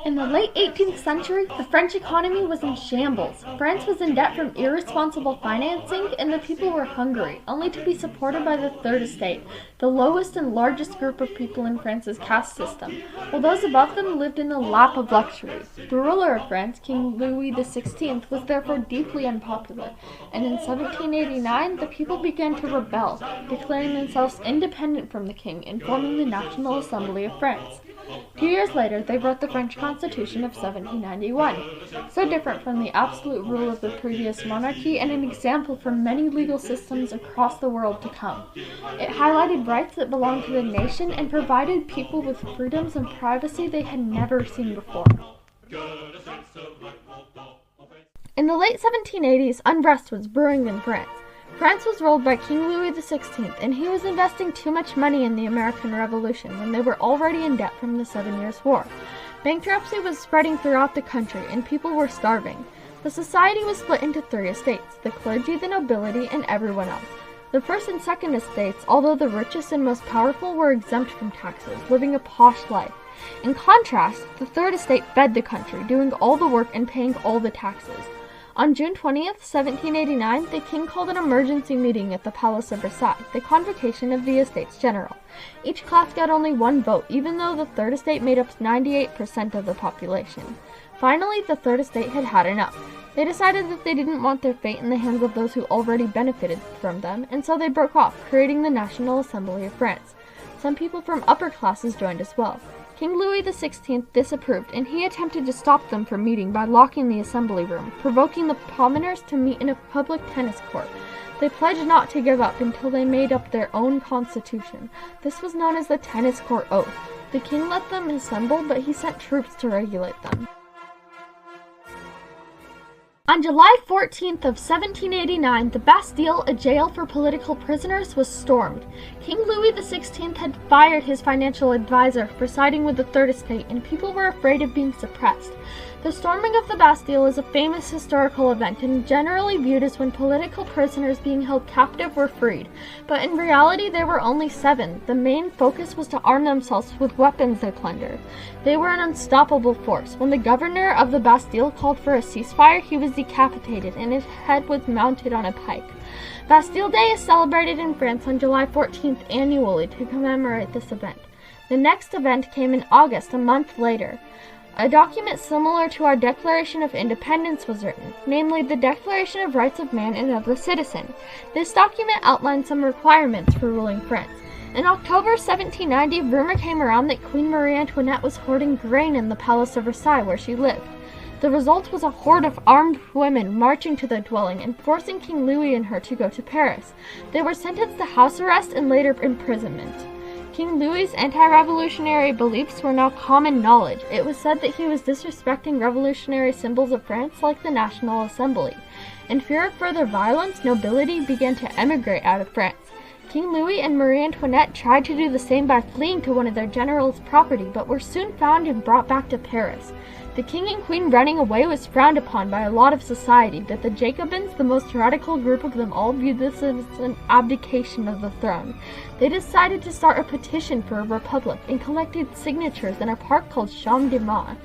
In the late 18th century, the French economy was in shambles. France was in debt from irresponsible financing, and the people were hungry, only to be supported by the Third Estate, the lowest and largest group of people in France's caste system, while those above them lived in the lap of luxury. The ruler of France, King Louis XVI, was therefore deeply unpopular, and in 1789 the people began to rebel, declaring themselves independent from the king and forming the National Assembly of France. 2 years later, they wrote the French Constitution of 1791, so different from the absolute rule of the previous monarchy and an example for many legal systems across the world to come. It highlighted rights that belonged to the nation and provided people with freedoms and privacy they had never seen before. In the late 1780s, unrest was brewing in France. France was ruled by King Louis XVI, and he was investing too much money in the American Revolution when they were already in debt from the 7 Years' War. Bankruptcy was spreading throughout the country, and people were starving. The society was split into 3 estates: the clergy, the nobility, and everyone else. The first and second estates, although the richest and most powerful, were exempt from taxes, living a posh life. In contrast, the third estate fed the country, doing all the work and paying all the taxes. On June 20th, 1789, the king called an emergency meeting at the Palace of Versailles, the convocation of the Estates General. Each class got only one vote, even though the Third Estate made up 98% of the population. Finally, the Third Estate had had enough. They decided that they didn't want their fate in the hands of those who already benefited from them, and so they broke off, creating the National Assembly of France. Some people from upper classes joined as well. King Louis XVI disapproved, and he attempted to stop them from meeting by locking the assembly room, provoking the commoners to meet in a public tennis court. They pledged not to give up until they made up their own constitution. This was known as the Tennis Court Oath. The king let them assemble, but he sent troops to regulate them. On July 14th of 1789, the Bastille, a jail for political prisoners, was stormed. King Louis XVI had fired his financial advisor for siding with the Third Estate, and people were afraid of being suppressed. The storming of the Bastille is a famous historical event and generally viewed as when political prisoners being held captive were freed, but in reality there were only 7. The main focus was to arm themselves with weapons they plundered. They were an unstoppable force. When the governor of the Bastille called for a ceasefire, he was decapitated and his head was mounted on a pike. Bastille Day is celebrated in France on July 14th annually to commemorate this event. The next event came in August, a month later. A document similar to our Declaration of Independence was written, namely the Declaration of Rights of Man and of the Citizen. This document outlined some requirements for ruling France. In October 1790, rumor came around that Queen Marie Antoinette was hoarding grain in the Palace of Versailles where she lived. The result was a horde of armed women marching to the dwelling and forcing King Louis and her to go to Paris. They were sentenced to house arrest and later imprisonment. King Louis's anti-revolutionary beliefs were now common knowledge. It was said that he was disrespecting revolutionary symbols of France like the National Assembly. In fear of further violence, nobility began to emigrate out of France. King Louis and Marie Antoinette tried to do the same by fleeing to one of their generals' property, but were soon found and brought back to Paris. The king and queen running away was frowned upon by a lot of society, but the Jacobins, the most radical group of them all, viewed this as an abdication of the throne. They decided to start a petition for a republic and collected signatures in a park called Champ de Mars.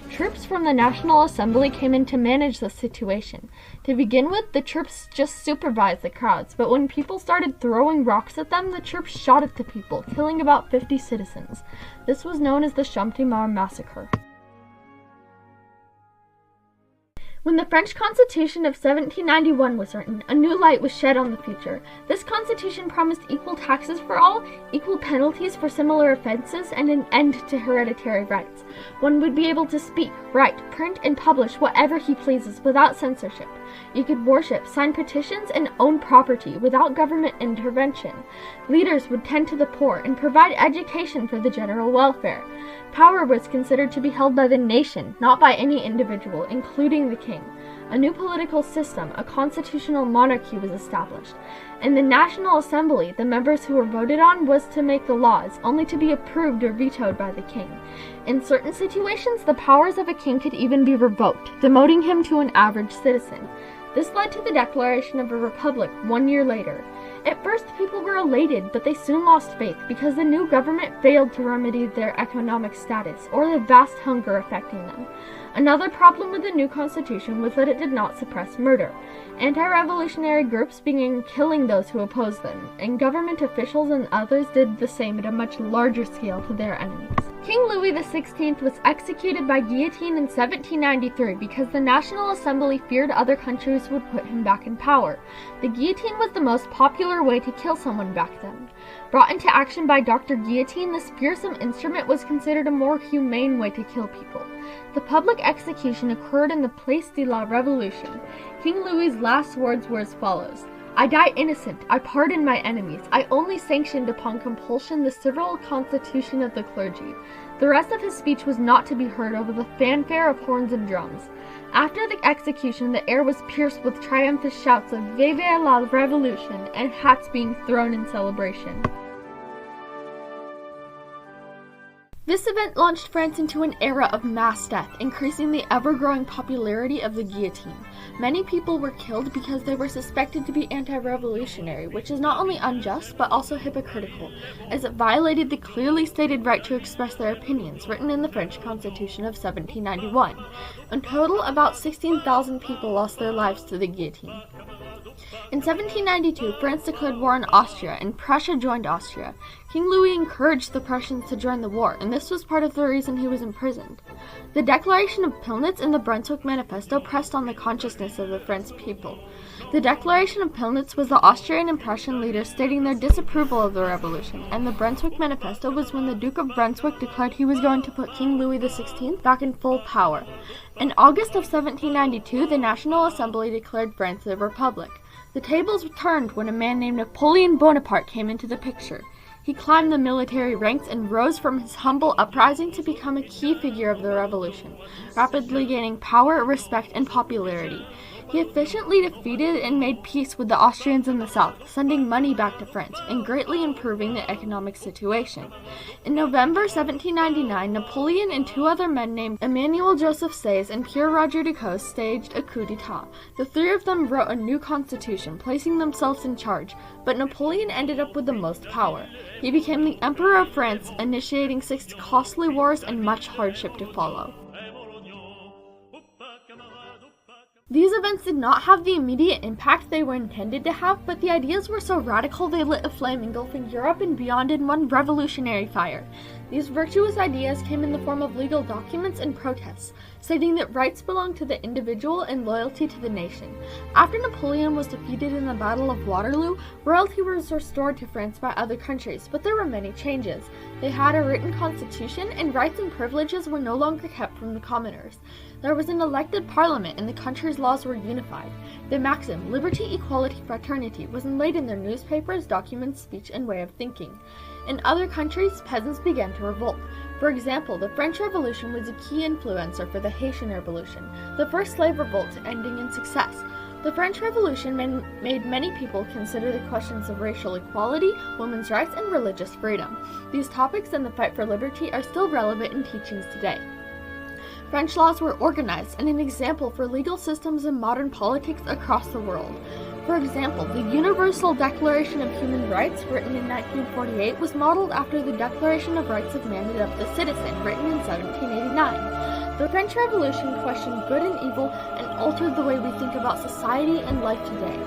Troops from the National Assembly came in to manage the situation. To begin with, the troops just supervised the crowds, but when people started throwing rocks at them, the troops shot at the people, killing about 50 citizens. This was known as the Champ de Mars massacre. When the French Constitution of 1791 was written, a new light was shed on the future. This constitution promised equal taxes for all, equal penalties for similar offenses, and an end to hereditary rights. One would be able to speak, write, print, and publish whatever he pleases without censorship. You could worship, sign petitions, and own property without government intervention. Leaders would tend to the poor and provide education for the general welfare. Power was considered to be held by the nation, not by any individual, including the king. A new political system, a constitutional monarchy, was established. In the National Assembly, the members who were voted on was to make the laws, only to be approved or vetoed by the king. In certain situations, the powers of a king could even be revoked, demoting him to an average citizen. This led to the declaration of a republic 1 year later. At first, people were elated, but they soon lost faith because the new government failed to remedy their economic status or the vast hunger affecting them. Another problem with the new constitution was that it did not suppress murder. Anti-revolutionary groups began killing those who opposed them, and government officials and others did the same at a much larger scale to their enemies. King Louis XVI was executed by guillotine in 1793 because the National Assembly feared other countries would put him back in power. The guillotine was the most popular way to kill someone back then. Brought into action by Dr. Guillotine, this fearsome instrument was considered a more humane way to kill people. The public execution occurred in the Place de la Révolution. King Louis's last words were as follows: "I die innocent. I pardon my enemies. I only sanctioned upon compulsion the civil constitution of the clergy." The rest of his speech was not to be heard over the fanfare of horns and drums. After the execution, the air was pierced with triumphant shouts of "Vive la Révolution" and hats being thrown in celebration. This event launched France into an era of mass death, increasing the ever-growing popularity of the guillotine. Many people were killed because they were suspected to be anti-revolutionary, which is not only unjust but also hypocritical, as it violated the clearly stated right to express their opinions written in the French Constitution of 1791. In total, about 16,000 people lost their lives to the guillotine. In 1792, France declared war on Austria, and Prussia joined Austria. King Louis encouraged the Prussians to join the war, and this was part of the reason he was imprisoned. The Declaration of Pillnitz and the Brunswick Manifesto pressed on the consciousness of the French people. The Declaration of Pillnitz was the Austrian and Prussian leaders stating their disapproval of the revolution, and the Brunswick Manifesto was when the Duke of Brunswick declared he was going to put King Louis XVI back in full power. In August of 1792, the National Assembly declared France a republic. The tables turned when a man named Napoleon Bonaparte came into the picture. He climbed the military ranks and rose from his humble uprising to become a key figure of the revolution, rapidly gaining power, respect, and popularity. He efficiently defeated and made peace with the Austrians in the south, sending money back to France and greatly improving the economic situation. In November 1799, Napoleon and two other men named Emmanuel Joseph Sées and Pierre Roger de Caux staged a coup d'etat. The three of them wrote a new constitution, placing themselves in charge, but Napoleon ended up with the most power. He became the Emperor of France, initiating 6 costly wars and much hardship to follow. These events did not have the immediate impact they were intended to have, but the ideas were so radical they lit a flame engulfing Europe and beyond in one revolutionary fire. These virtuous ideas came in the form of legal documents and protests, stating that rights belonged to the individual and loyalty to the nation. After Napoleon was defeated in the Battle of Waterloo, royalty was restored to France by other countries, but there were many changes. They had a written constitution, and rights and privileges were no longer kept from the commoners. There was an elected parliament, and the country's laws were unified. The maxim, liberty, equality, fraternity, was inlaid in their newspapers, documents, speech, and way of thinking. In other countries, peasants began to revolt. For example, the French Revolution was a key influencer for the Haitian Revolution, the first slave revolt ending in success. The French Revolution made many people consider the questions of racial equality, women's rights, and religious freedom. These topics and the fight for liberty are still relevant in teachings today. French laws were organized and an example for legal systems and modern politics across the world. For example, the Universal Declaration of Human Rights, written in 1948, was modeled after the Declaration of Rights of Man and of the Citizen, written in 1789. The French Revolution questioned good and evil and altered the way we think about society and life today.